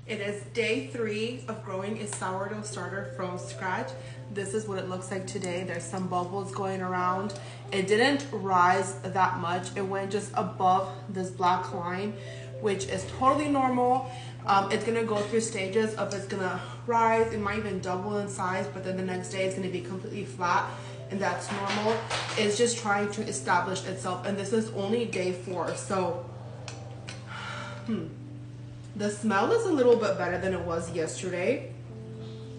It is day 3 of growing a sourdough starter from scratch. This is what it looks like today. There's some bubbles going around. It didn't rise that much. It went just above this black line, which is totally normal. It's gonna go through stages of it's gonna rise. It might even double in size, but then the next day it's gonna be completely flat, and that's normal. It's just trying to establish itself, and this is only day 4. So, the smell is a little bit better than it was yesterday.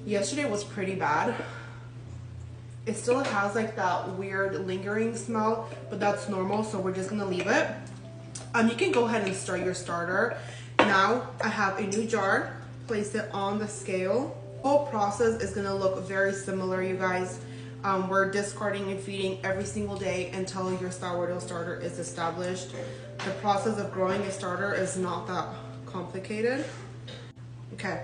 Yesterday was pretty bad. It still has like that weird lingering smell, but that's normal, so we're just gonna leave it. You can go ahead and stir your starter. Now I have a new jar, place it on the scale. The whole process is gonna look very similar, you guys. We're discarding and feeding every single day until your sourdough starter is established. The process of growing a starter is not that complicated. Okay,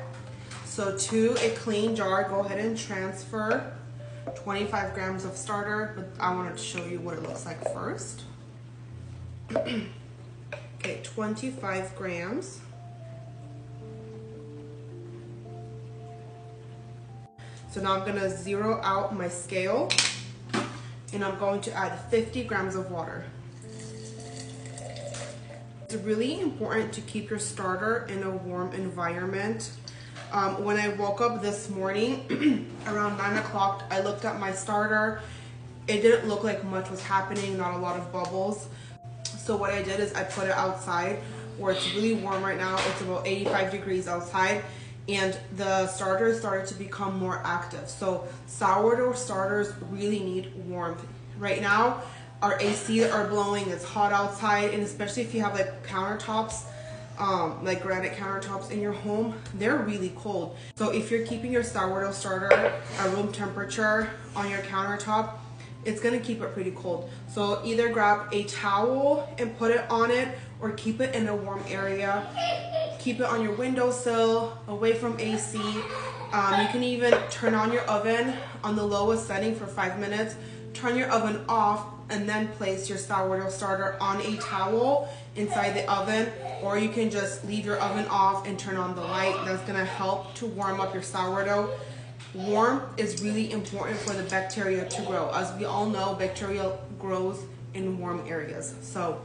so to a clean jar, go ahead and transfer 25 grams of starter, but I wanted to show you what it looks like first. Okay, 25 grams. So now I'm gonna zero out my scale, and I'm going to add 50 grams of water. It's really important to keep your starter in a warm environment. When I woke up this morning, around 9 o'clock, I looked at my starter. It didn't look like much was happening, not a lot of bubbles. So what I did is I put it outside where it's really warm right now. It's about 85 degrees outside, and the starter started to become more active. So sourdough starters really need warmth. Right now, our AC are blowing, it's hot outside, and especially if you have like countertops, like granite countertops in your home, they're really cold. So if you're keeping your sourdough starter at room temperature on your countertop, it's gonna keep it pretty cold. So either grab a towel and put it on it, or keep it in a warm area. Keep it on your windowsill, away from AC. You can even turn on your oven on the lowest setting for 5 minutes, turn your oven off, and then place your sourdough starter on a towel inside the oven, or you can just leave your oven off and turn on the light. That's gonna help to warm up your sourdough. Warm is really important for the bacteria to grow. As we all know, bacteria grows in warm areas. So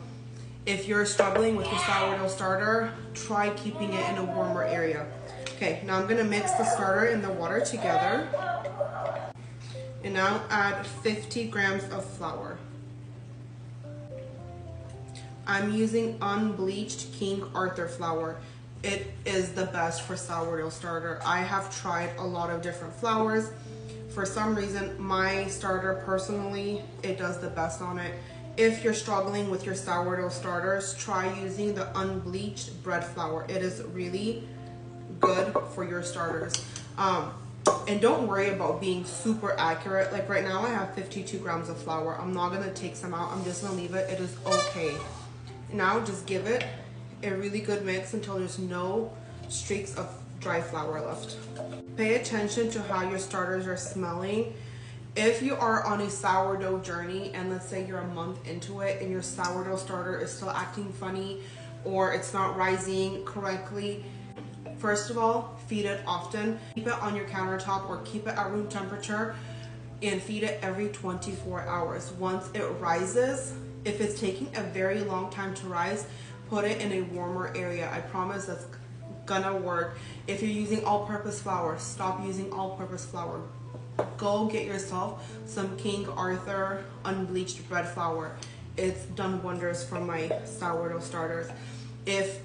if you're struggling with your sourdough starter, try keeping it in a warmer area. Okay, now I'm gonna mix the starter and the water together. And now add 50 grams of flour. I'm using unbleached King Arthur flour. It is the best for sourdough starter. I have tried a lot of different flours. For some reason, my starter personally, it does the best on it. If you're struggling with your sourdough starters, try using the unbleached bread flour. It is really good for your starters. And don't worry about being super accurate. Like right now I have 52 grams of flour. I'm not gonna take some out, I'm just gonna leave it. It is okay. Now just give it a really good mix until there's no streaks of dry flour left. Pay attention to how your starters are smelling. If you are on a sourdough journey, and let's say you're a month into it and your sourdough starter is still acting funny, or it's not rising correctly, first of all, feed it often. Keep it on your countertop or keep it at room temperature, and feed it every 24 hours. Once it rises, if it's taking a very long time to rise, put it in a warmer area. I promise that's gonna work. If you're using all-purpose flour, stop using all-purpose flour. Go get yourself some King Arthur unbleached bread flour. It's done wonders for my sourdough starters. If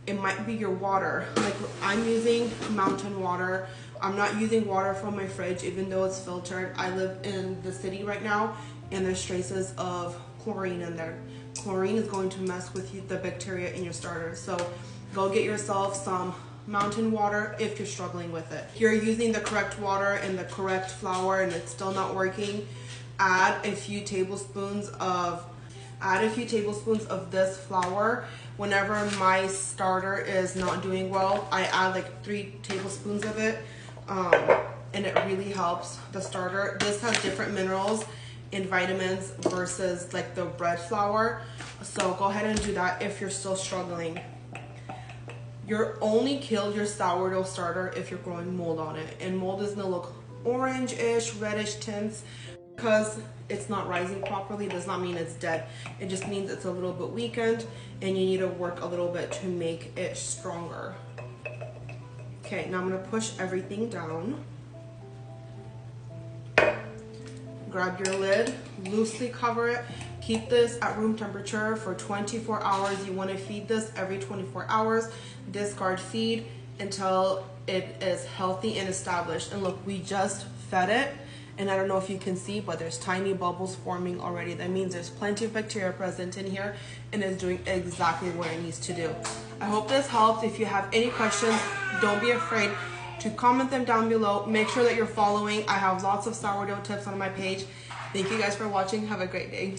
it might be your water, like I'm using mountain water. I'm not using water from my fridge, even though it's filtered. I live in the city right now, and there's traces of chlorine in there. Chlorine is going to mess with the bacteria in your starter. So go get yourself some mountain water if you're struggling with it. If you're using the correct water and the correct flour and it's still not working, add a few tablespoons of this flour. Whenever my starter is not doing well, I add like 3 tablespoons of it, and it really helps the starter. This has different minerals and vitamins versus like the bread flour, so go ahead and do that if you're still struggling. You're only kill your sourdough starter if you're growing mold on it, and mold is gonna look orange-ish, reddish tints because it's not rising properly. It does not mean it's dead. It just means it's a little bit weakened and you need to work a little bit to make it stronger. Okay, now I'm gonna push everything down. Grab your lid, loosely cover it. Keep this at room temperature for 24 hours. You want to feed this every 24 hours. Discard feed until it is healthy and established. And look, we just fed it, and I don't know if you can see, but there's tiny bubbles forming already. That means there's plenty of bacteria present in here and it's doing exactly what it needs to do. I hope this helped. If you have any questions, don't be afraid to comment them down below. Make sure that you're following. I have lots of sourdough tips on my page. Thank you guys for watching. Have a great day.